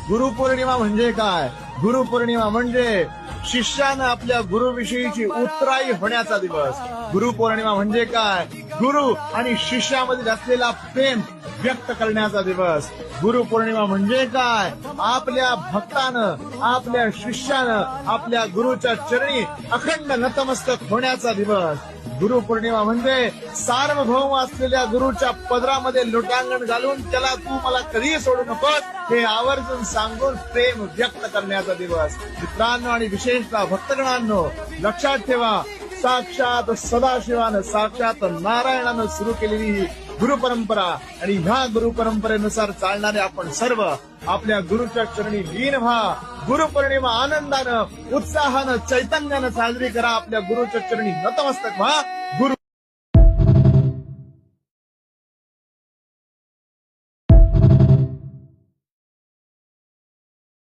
गुरुपौर्णिमा म्हणजे काय? गुरुपौर्णिमा म्हणजे शिष्यानं आपल्या गुरुविषयीची उत्तराई होण्याचा दिवस. गुरुपौर्णिमा म्हणजे काय? गुरु आणि शिष्यामध्ये असलेला प्रेम व्यक्त करण्याचा दिवस. गुरुपौर्णिमा म्हणजे काय? आपल्या भक्तानं, आपल्या शिष्यानं आपल्या गुरुच्या चरणी अखंड नतमस्तक होण्याचा दिवस. गुरुपौर्णिमा म्हणजे सार्वभौम असलेल्या गुरुच्या पदरामध्ये लोटांगण घालून त्याला तू मला कधीही सोडू नकोस हे आवर्जून सांगून प्रेम व्यक्त करण्याचा दिवस. मित्रांनो आणि विशेषतः भक्तगणांनो, लक्षात ठेवा, साक्षात सदाशिवानं, साक्षात नारायणानं सुरू केलेली ही गुरुपरंपरा आणि ह्या गुरुपरंपरेनुसार चालणारे आपण सर्व आपल्या गुरुच्या चरणी लीन व्हा. गुरुपौर्णिमा आनंदानं, उत्साहानं, चैतन्यानं साजरी करा. आपल्या गुरुच्या चरणी नतमस्तक व्हा. गुरु